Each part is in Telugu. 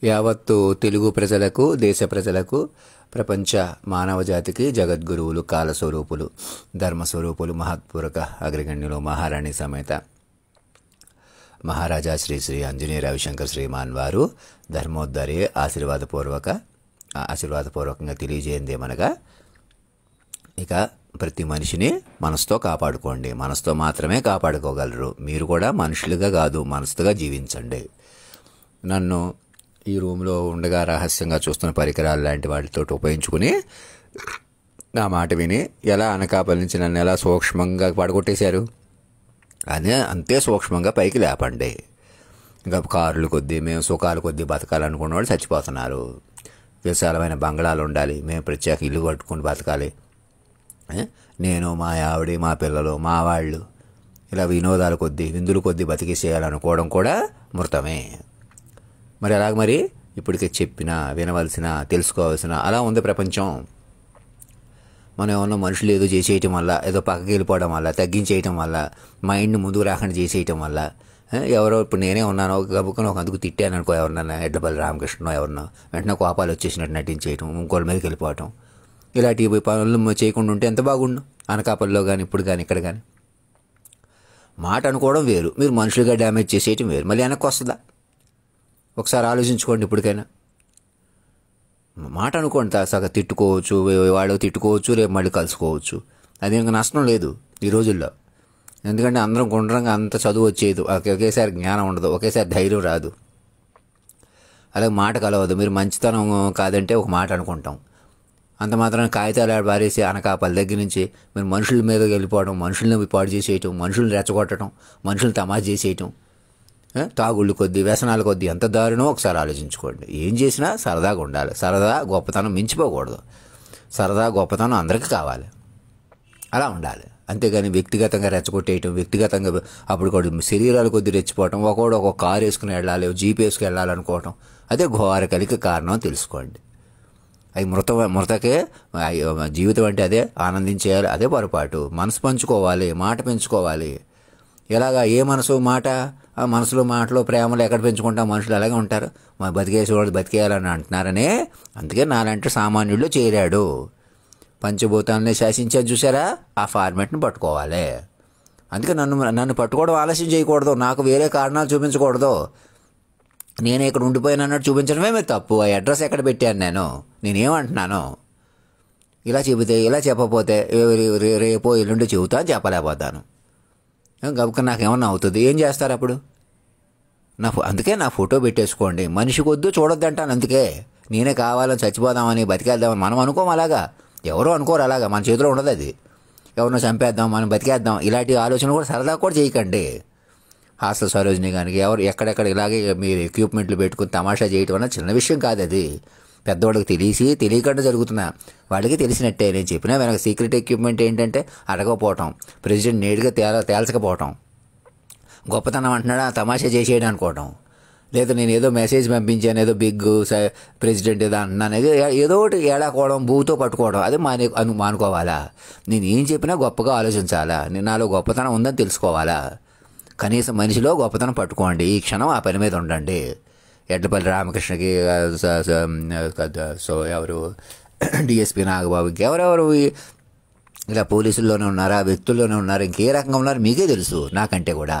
యావత్తు తెలుగు ప్రజలకు, దేశ ప్రజలకు, ప్రపంచ మానవ జాతికి జగద్గురువులు, కాలస్వరూపులు, ధర్మస్వరూపులు, మహత్పూరక అగ్రగణ్యులు, మహారాణి సమేత మహారాజా శ్రీ శ్రీ ఆంజనేయ రవిశంకర్ శ్రీమాన్ వారు ధర్మోద్ధరి ఆశీర్వాదపూర్వకంగా తెలియజేయందేమనగా, ఇక ప్రతి మనిషిని మనసుతో కాపాడుకోండి. మనసుతో మాత్రమే కాపాడుకోగలరు. మీరు కూడా మనుషులుగా కాదు, మనసుగా జీవించండి. నన్ను ఈ రూమ్లో ఉండగా రహస్యంగా చూస్తున్న పరికరాలు లాంటి వాటితో ఉపయోగించుకుని నా మాట విని ఎలా అనకాపలి నుంచి నన్ను ఎలా సూక్ష్మంగా పడగొట్టేశారు, అదే అంతే సూక్ష్మంగా పైకి లేపండి. ఇంకా కార్లు కొద్దీ మేము సుఖాలు కొద్దీ బతకాలనుకున్న వాళ్ళు చచ్చిపోతున్నారు. విశాలమైన బంగళాలు ఉండాలి, మేము ప్రత్యేక ఇల్లు కట్టుకుని బతకాలి, నేను మా ఆవిడ మా పిల్లలు మా వాళ్ళు ఇలా వినోదాల కొద్దీ విందులు కొద్దీ బతికేసేయాలనుకోవడం కూడా మృతమే. మరి అలాగ మరి ఇప్పటికే చెప్పిన వినవలసిన తెలుసుకోవాల్సిన అలా ఉంది ప్రపంచం. మనం ఏమన్నా మనుషులు ఏదో చేసేయటం వల్ల, ఏదో పక్కకి వెళ్ళిపోవడం వల్ల, తగ్గించేయటం వల్ల, మైండ్ ముందుకు రాకుండా చేసేయటం వల్ల, ఎవరో ఇప్పుడు నేనే ఉన్నాను గబుక్కుని ఒక అందుకు తిట్టాను అనుకో, ఎవరన్నా ఎడ్లపల్లి రామకృష్ణ ఎవరన్నా వెంటనే కోపాలు వచ్చేసినట్టు నటించేయటం, ఇంకోళ్ళ మీదకి వెళ్ళిపోవటం, ఇలాంటి పనులు చేయకుండా ఉంటే ఎంత బాగుండు. అనకాపల్లిలో కానీ ఇప్పుడు కానీ ఇక్కడ కానీ మాట అనుకోవడం వేరు, మీరు మనుషులుగా డ్యామేజ్ చేసేయటం వేరు. మళ్ళీ వెనక్కి వస్తుందా ఒకసారి ఆలోచించుకోండి. ఇప్పటికైనా మాట అనుకోండి, సగం తిట్టుకోవచ్చు, వాళ్ళు తిట్టుకోవచ్చు, రేపు మళ్ళీ కలుసుకోవచ్చు, అది ఇంకా నష్టం లేదు ఈ రోజుల్లో. ఎందుకంటే అందరం గుండ్రంగా అంత చదువు వచ్చేది, ఒకేసారి జ్ఞానం ఉండదు, ఒకేసారి ధైర్యం రాదు, అలాగే మాట కలవదు. మీరు మంచితనం కాదంటే ఒక మాట అనుకుంటాం, అంత మాత్రం కాగితాలు పారేసి అనకాపల్లి దగ్గర నుంచి మీరు మనుషుల మీదకి వెళ్ళిపోవడం, మనుషుల్ని పాడు చేసేయటం, మనుషుల్ని రెచ్చగొట్టడం, మనుషుల్ని తమాషా చేసేయటం, తాగుళ్ళు కొద్దీ వ్యసనాల కొద్దీ ఎంత దారుణో ఒకసారి ఆలోచించుకోండి. ఏం చేసినా సరదాగా ఉండాలి. సరదా గొప్పతనం మించిపోకూడదు. సరదా గొప్పతనం అందరికీ కావాలి, అలా ఉండాలి. అంతేగాని వ్యక్తిగతంగా రెచ్చగొట్టేయటం, వ్యక్తిగతంగా అప్పుడు కూడా శరీరాల కొద్దీ రెచ్చిపోవటం, ఒకడు ఒక కారు వేసుకుని వెళ్ళాలి, జీప్ వేసుకుని వెళ్ళాలనుకోవటం, అదే ఘోర కలికి కారణం తెలుసుకోండి. అవి మృతకే జీవితం అంటే అదే, ఆనందించేయాలి, అదే పొరపాటు. మనసు పంచుకోవాలి, మాట పెంచుకోవాలి. ఎలాగా ఏ మనసు మాట, ఆ మనసులో మాటలో ప్రేమలు ఎక్కడ పెంచుకుంటాం, మనుషులు అలాగే ఉంటారు. మా బతికేసేవాడు బతికేయాలని అంటున్నారనే, అందుకే నాలంటే సామాన్యుల్లో చేరాడు. పంచభూతాలని శాసించాను చూసారా, ఆ ఫార్మాట్ని పట్టుకోవాలి. అందుకే నన్ను పట్టుకోవడం ఆలస్యం చేయకూడదు, నాకు వేరే కారణాలు చూపించకూడదు. నేనే ఇక్కడ ఉండిపోయానన్నట్టు చూపించడమే మీరు తప్పు. ఆ అడ్రస్ ఎక్కడ పెట్టాను నేనేమంటున్నాను, ఇలా చెబితే ఇలా చెప్పకపోతే రేపో ఎల్లుండి చెబుతా చెప్పలేకపోతాను, గబుక నాకేమన్నా అవుతుంది, ఏం చేస్తారు అప్పుడు? అందుకే నా ఫోటో పెట్టేసుకోండి. మనిషి కొద్దు చూడొద్దంటాను. అందుకే నేనే కావాలని చచ్చిపోదామని బతికేద్దామని మనం అనుకోం, అలాగా ఎవరో అనుకోరు, అలాగా మన చేతిలో ఉండదు అది. ఎవరినో చంపేద్దాం, మనం బతికేద్దాం, ఇలాంటి ఆలోచన కూడా సరదా కూడా చేయకండి. హాస్టల్ సరోజిని కానీ ఎక్కడెక్కడ ఇలాగే మీరు ఎక్విప్మెంట్లు పెట్టుకుని తమాషా చేయటం అన్న చిన్న విషయం కాదు. అది పెద్దవాళ్ళకి తెలియకుండా జరుగుతున్నా వాళ్ళకి తెలిసినట్టే. నేను చెప్పినా వెనక సీక్రెట్ ఎక్విప్మెంట్ ఏంటంటే అడగకపోవటం, ప్రెసిడెంట్ నేరుగా తేల్చకపోవటం, గొప్పతనం అంటున్నాడా తమాషా చేసేయడం అనుకోవటం, లేదా నేను ఏదో మెసేజ్ పంపించాను, ఏదో బిగ్ ప్రెసిడెంట్ ఏదో అంటున్నాను, ఏదో ఒకటి ఏడాకోవడం, భూతో పట్టుకోవడం, అది మానుకోవాలా? నేను ఏం చెప్పినా గొప్పగా ఆలోచించాలా? నేను నాలో గొప్పతనం ఉందని తెలుసుకోవాలా? కనీసం మనిషిలో గొప్పతనం పట్టుకోండి. ఈ క్షణం ఆ పని మీద ఉండండి. ఎడ్లపల్లి రామకృష్ణకి, ఎవరు డిఎస్పీ నాగబాబుకి, ఎవరెవరు ఇలా పోలీసుల్లోనే ఉన్నారా, వ్యక్తుల్లోనే ఉన్నారా, ఇంకే రకంగా ఉన్నారు మీకే తెలుసు నాకంటే కూడా.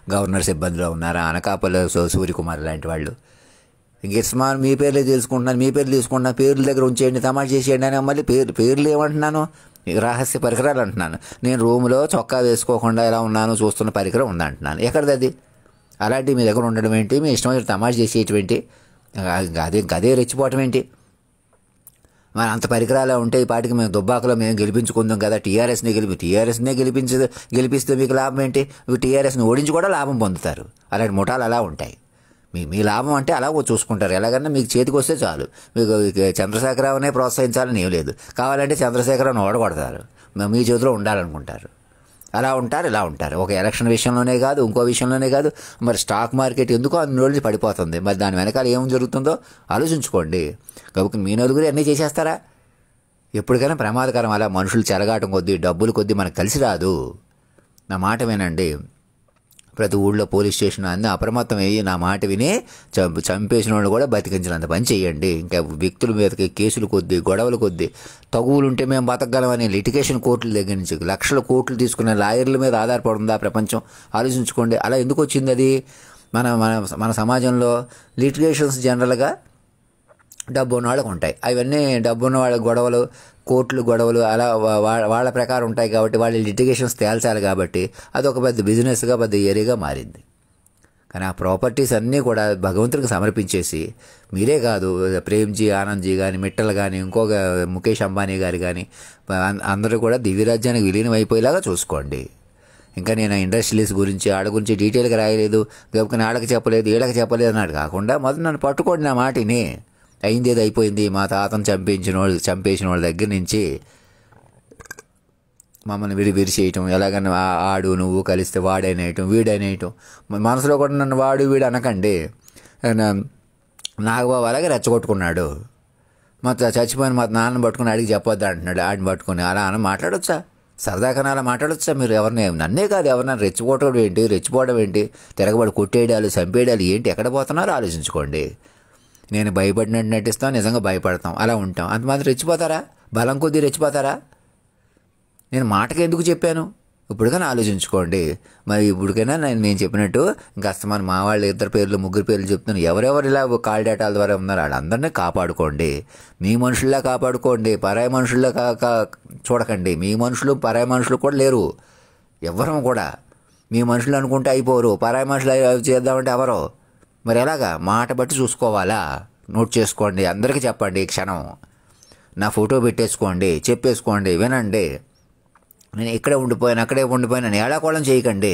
గవర్నర్ సిబ్బందిలో ఉన్నారా, అనకాపల్లి సూర్యకుమార్ లాంటి వాళ్ళు, ఇంకెస్మాన్ మీ పేర్లే తెలుసుకుంటున్నారు, మీ పేర్లు తీసుకుంటున్నారు, పేర్ల దగ్గర ఉంచేయండి, తమాషా చేసేయండి అని. మళ్ళీ పేర్లు ఏమంటున్నాను, రహస్య పరికరాలు అంటున్నాను. నేను రూమ్లో చొక్కా వేసుకోకుండా ఎలా ఉన్నాను చూస్తున్న పరికరం ఉందంటున్నాను. ఎక్కడిది అది? అలాంటివి మీ దగ్గర ఉండడం ఏంటి? మీ ఇష్టం వచ్చి తమాషా చేసేటువంటి గదే రెచ్చిపోవటం ఏంటి? మరి అంత పరికరాలు ఉంటే ఈ పాటికి మేము దుబ్బాకలో మేము గెలిపించుకుందాం కదా, టీఆర్ఎస్నే గెలిపిస్తే మీకు లాభం ఏంటి? టీఆర్ఎస్ని ఓడించి కూడా లాభం పొందుతారు. అలాంటి ముఠాలు అలా ఉంటాయి. మీ లాభం అంటే అలా చూసుకుంటారు. ఎలాగన్నా మీకు చేతికి వస్తే చాలు. మీకు చంద్రశేఖరరావునే ప్రోత్సహించాలని ఏం లేదు. కావాలంటే చంద్రశేఖరరావుని ఓడగొడతారు, మీ చేతిలో ఉండాలనుకుంటారు. అలా ఉంటారు, ఇలా ఉంటారు. ఒక ఎలక్షన్ విషయంలోనే కాదు, ఇంకో విషయంలోనే కాదు. మరి స్టాక్ మార్కెట్ ఎందుకో అన్ని రోజులు పడిపోతుంది. మరి దాని వెనకాల ఏం జరుగుతుందో ఆలోచించుకోండి. కాబట్టి మీ నలుగురు అన్నీ చేసేస్తారా? ఎప్పటికైనా ప్రమాదకరం. అలా మనుషులు చెలగాటం కొద్దీ, డబ్బులు కొద్దీ మనకు కలిసి రాదు. నా మాట వినండి. ప్రతి ఊళ్ళో పోలీస్ స్టేషన్ అన్నీ అప్రమత్తం అయ్యి నా మాట విని చంపేసిన వాళ్ళు కూడా బతికించినంత పని చేయండి. ఇంకా వ్యక్తుల మీదకి కేసులు కొద్దీ, గొడవలు కొద్దీ, తగువులుంటే మేము బతకగలమని లిటిగేషన్ కోర్టుల దగ్గర నుంచి లక్షల కోట్లు తీసుకునే లాయర్ల మీద ఆధారపడుందా ప్రపంచం? ఆలోచించుకోండి. అలా ఎందుకు వచ్చింది అది? మన మన మన సమాజంలో లిటిగేషన్స్ జనరల్గా డబ్బు ఉన్న వాళ్ళకు ఉంటాయి. అవన్నీ డబ్బు ఉన్న వాళ్ళ గొడవలు, కోర్టులు గొడవలు అలా వాళ్ళ ప్రకారం ఉంటాయి కాబట్టి వాళ్ళు లిటిగేషన్స్ తేల్చాలి కాబట్టి అదొక పెద్ద బిజినెస్గా, పెద్ద ఏరియాగా మారింది. కానీ ఆ ప్రాపర్టీస్ అన్నీ కూడా భగవంతుడికి సమర్పించేసి, మీరే కాదు ప్రేమ్జీ, ఆనంద్జీ కానీ, మిట్టల్ కానీ, ఇంకొక ముఖేష్ అంబానీ గారు కానీ అందరూ కూడా దివ్యరాజ్యానికి విలీనం అయిపోయేలాగా చూసుకోండి. ఇంకా నేను ఇండస్ట్రియలిస్ట్ గురించి ఆడ గురించి డీటెయిల్గా రాయలేదు, గబుకని ఆడకి చెప్పలేదు, వీళ్ళకి చెప్పలేదు అన్నాడు కాకుండా మొదలు నన్ను పట్టుకోండి, నా మాటిని. అయింది ఏది అయిపోయింది. మా తాతను చంపేసిన వాళ్ళ దగ్గర నుంచి మమ్మల్ని విరిచేయటం, ఎలాగన్నా ఆడు నువ్వు కలిస్తే వాడైనేయటం, వీడైనేయటం, మనసులో కూడా నన్ను వాడు వీడు అనకండి. నాగబాబు అలాగే రెచ్చగొట్టుకున్నాడు. చచ్చిపోయిన మా నాన్నని పట్టుకుని అడిగి చెప్పొద్దు అంటున్నాడు. ఆడిని పట్టుకుని అలా అని మాట్లాడొచ్చా? సరదాకన్నా అలా మాట్లాడొచ్చా? మీరు ఎవరిని, నన్నే కాదు ఎవరన్నా రెచ్చిపోవడం ఏంటి, తిరగబడి కొట్టేయడాలు, చంపేయడాలు ఏంటి? ఎక్కడ పోతున్నారో ఆలోచించుకోండి. నేను భయపడినట్టు నటిస్తాను, నిజంగా భయపడతాం, అలా ఉంటాం. అంతమంది రెచ్చిపోతారా? బలం కొద్దీ రెచ్చిపోతారా? నేను మాటకి ఎందుకు చెప్పాను? ఇప్పటికైనా ఆలోచించుకోండి. మరి ఇప్పటికైనా నేను చెప్పినట్టు ఇంకా అస్తమానం మా వాళ్ళు 2 పేర్లు 3 పేర్లు చెప్తున్నాను. ఎవరెవరు ఇలా కాల్ డేటాల ద్వారా ఉన్నారు వాళ్ళందరినీ కాపాడుకోండి. మీ మనుషుల్లా కాపాడుకోండి, పరాయి మనుషుల్లా చూడకండి. మీ మనుషులు పరాయి మనుషులు కూడా లేరు. ఎవరు కూడా మీ మనుషులు అనుకుంటే అయిపోరు, పరాయి మనుషులు చేద్దామంటే ఎవరో. మరి ఎలాగా? మాట బట్టి చూసుకోవాలా? నోట్ చేసుకోండి, అందరికీ చెప్పండి. ఈ క్షణం నా ఫోటో పెట్టేసుకోండి, చెప్పేసుకోండి, వినండి. నేను ఇక్కడే ఉండిపోయాను, అక్కడే ఉండిపోయాను, ఏడాకోళం చేయకండి.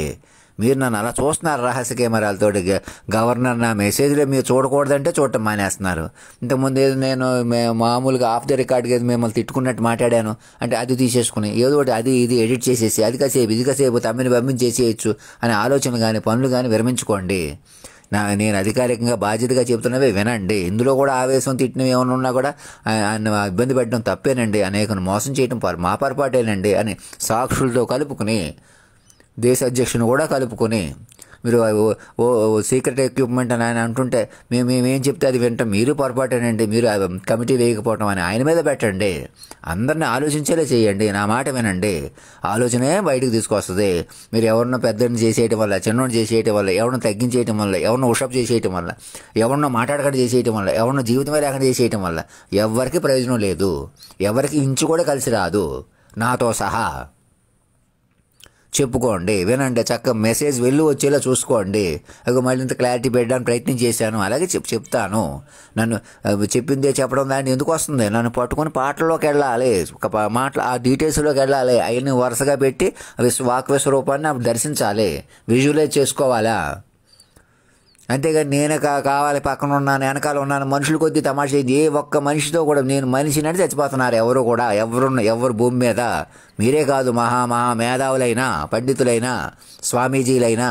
మీరు నన్ను అలా చూస్తున్నారు రహస్య కెమెరాలతో. గవర్నర్ నా మెసేజ్లో మీరు చూడకూడదంటే చూడటం మానేస్తున్నారు. ఇంతకుముందు ఏదో నేను మామూలుగా ఆఫ్ ది రికార్డ్గా మిమ్మల్ని తిట్టుకున్నట్టు మాట్లాడాను అంటే అది తీసేసుకుని ఏదో ఒకటి అది ఇది ఎడిట్ చేసేసి అది కాసేపు ఇది కాసేపు తమ్మిని పంపించేసేయచ్చు అనే ఆలోచన కానీ పనులు కానీ విరమించుకోండి. నేను అధికారికంగా బాధ్యతగా చెబుతున్నవే వినండి. ఇందులో కూడా ఆవేశం, తిట్టినవి ఏమైనా ఉన్నా కూడా ఆయన ఇబ్బంది పెట్టడం తప్పేనండి, అనేకను మోసం చేయడం మా పొరపాటేనండి అని సాక్షులతో కలుపుకుని, దేశ అధ్యక్షుని కూడా కలుపుకొని, మీరు సీక్రెట్ ఎక్విప్మెంట్ అని ఆయన అంటుంటే మేమేం చెప్తే అది వింటాం, మీరు పొరపాటేనండి, మీరు కమిటీ వేయకపోవటం అని ఆయన మీద పెట్టండి. అందరినీ ఆలోచించేలా చేయండి. నా మాట వినండి. ఆలోచనే బయటకు తీసుకొస్తుంది. మీరు ఎవరినో పెద్దని చేసేయటం వల్ల, చిన్నోని చేసేయటం వల్ల, ఎవరినో తగ్గించేయటం వల్ల, ఎవరినో ఉషప్ చేసేయటం వల్ల, ఎవరినో మాట్లాడకుండా చేసేయటం వల్ల, ఎవరినో జీవితమే లేకుండా చేసేయటం వల్ల ఎవరికి ప్రయోజనం లేదు. ఎవరికి ఇంచు కూడా కలిసి రాదు, నాతో సహా. చెప్పుకోండి, వినండి, చక్కగా మెసేజ్ వెళ్ళి వచ్చేలా చూసుకోండి. అవి మళ్ళీ ఇంత క్లారిటీ పెట్టడానికి ప్రయత్నం చేశాను, అలాగే చెప్తాను. నన్ను చెప్పిందే చెప్పడం దాన్ని ఎందుకు వస్తుంది? నన్ను పట్టుకొని పాటల్లోకి వెళ్ళాలి, మాటలు ఆ డీటెయిల్స్లోకి వెళ్ళాలి. అవన్నీ వరుసగా పెట్టి వాక్ విశ్వరూపాన్ని దర్శించాలి, విజువలైజ్ చేసుకోవాలా. అంతేగాని నేనే కావాలి, పక్కన ఉన్నాను, వెనకాల ఉన్నాను, మనుషుల కొద్దీ తమాషా. ఏ ఒక్క మనిషితో కూడా నేను మనిషినట్టు చచ్చిపోతున్నారు ఎవరు కూడా. ఎవరు భూమి మీద, మీరే కాదు, మహా మేధావులైనా, పండితులైనా, స్వామీజీలైనా,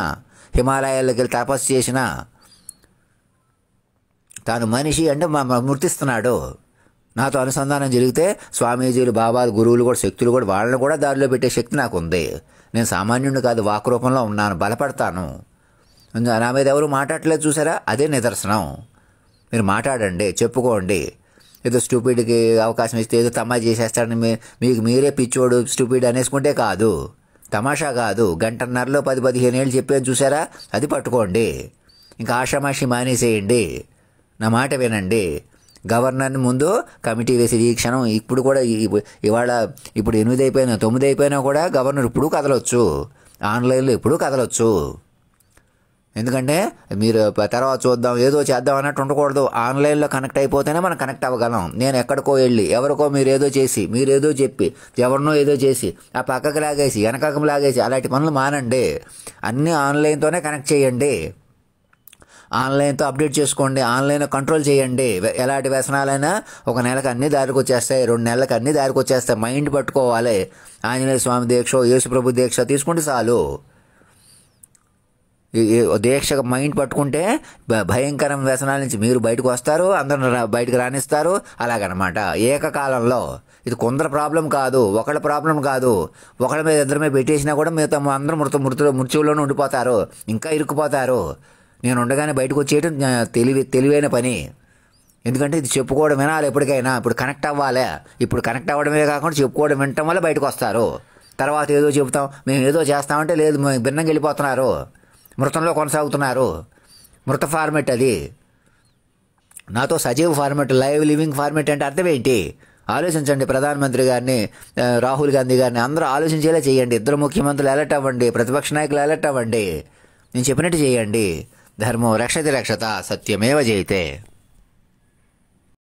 హిమాలయాల్లోకి వెళ్ళి తపస్సు చేసిన తాను మనిషి అంటే గుర్తిస్తున్నాడు. నాతో అనుసంధానం జరిగితే స్వామీజీలు, బాబాలు, గురువులు కూడా, శక్తులు కూడా, వాళ్ళని కూడా దారిలో పెట్టే శక్తి నాకు ఉంది. నేను సామాన్యుడిని కాదు, వాక్ రూపంలో ఉన్నాను, బలపడతాను. నా మీద ఎవరు మాట్లాడలేదు చూసారా? అదే నిదర్శనం. మీరు మాట్లాడండి, చెప్పుకోండి. ఏదో స్టూపిడ్కి అవకాశం ఇస్తే ఏదో తమాషా చేసేస్తాడని మీకు మీరే పిచ్చోడు, స్టూపిడ్ అనేసుకుంటే కాదు, తమాషా కాదు. 1.5 10-15 ఏళ్ళు చెప్పాను చూసారా? అది పట్టుకోండి. ఇంకా ఆషామాషి మానేసేయండి. నా మాట వినండి. గవర్నర్ని ముందు కమిటీ వేసి ఈ క్షణం ఇప్పుడు కూడా ఇప్పుడు 8 అయిపోయినా 9 అయిపోయినా కూడా గవర్నర్ ఇప్పుడు కదలొచ్చు, ఆన్లైన్లో ఇప్పుడు కదలొచ్చు. ఎందుకంటే మీరు తర్వాత చూద్దాం, ఏదో చేద్దాం అన్నట్టు ఉండకూడదు. ఆన్లైన్లో కనెక్ట్ అయిపోతేనే మనం కనెక్ట్ అవ్వగలం. నేను ఎక్కడికో వెళ్ళి ఎవరికో మీరేదో చేసి, మీరేదో చెప్పి, ఎవరినో ఏదో చేసి, ఆ పక్కకు లాగేసి, వెనకకు లాగేసి అలాంటి పనులు మానండి. అన్నీ ఆన్లైన్తోనే కనెక్ట్ చేయండి. ఆన్లైన్తో అప్డేట్ చేసుకోండి, ఆన్లైన్లో కంట్రోల్ చేయండి. ఎలాంటి వ్యసనాలైనా 1 నెలకు అన్నీ దారికి వచ్చేస్తాయి, 2 నెలలకు అన్నీ దారికి వచ్చేస్తాయి. మైండ్ పట్టుకోవాలి. ఆంజనేయ స్వామి దీక్ష, యేసుప్రభు దీక్ష తీసుకుంటే చాలు. దీక్షగా మైండ్ పట్టుకుంటే భయంకరం వ్యసనాల నుంచి మీరు బయటకు వస్తారు, అందరూ బయటకు రాణిస్తారు. అలాగనమాట ఏకకాలంలో. ఇది కొందరు ప్రాబ్లం కాదు, ఒకళ్ళ ప్రాబ్లం కాదు. ఒకళ్ళ మీద ఇద్దరి మీద పెట్టేసినా కూడా మిగతా అందరూ మృత్యువులోనే ఉండిపోతారు, ఇంకా ఇరుక్కుపోతారు. నేను ఉండగానే బయటకు వచ్చేయడం తెలివైన పని. ఎందుకంటే ఇది చెప్పుకోవడం వినాలి ఎప్పటికైనా. ఇప్పుడు కనెక్ట్ అవ్వాలి. ఇప్పుడు కనెక్ట్ అవ్వడమే కాకుండా చెప్పుకోవడం వినటం వల్ల బయటకు వస్తారు. తర్వాత ఏదో చెబుతాం, మేము ఏదో చేస్తామంటే లేదు, భిన్నంగా వెళ్ళిపోతున్నారు, మృతంలో కొనసాగుతున్నారు. మృత ఫార్మెట్ అది. నాతో సజీవ ఫార్మెట్, లైవ్ లివింగ్ ఫార్మెట్ అంటే అర్థం ఏంటి? ఆలోచించండి. ప్రధానమంత్రి గారిని, రాహుల్ గాంధీ గారిని అందరూ ఆలోచించేలా చేయండి. ఇద్దరు ముఖ్యమంత్రులు అలర్ట్ అవ్వండి, ప్రతిపక్ష నాయకులు అలర్ట్ అవ్వండి. నేను చెప్పినట్టు చేయండి. ధర్మం రక్షతి రక్షత, సత్యమేవ జయతే.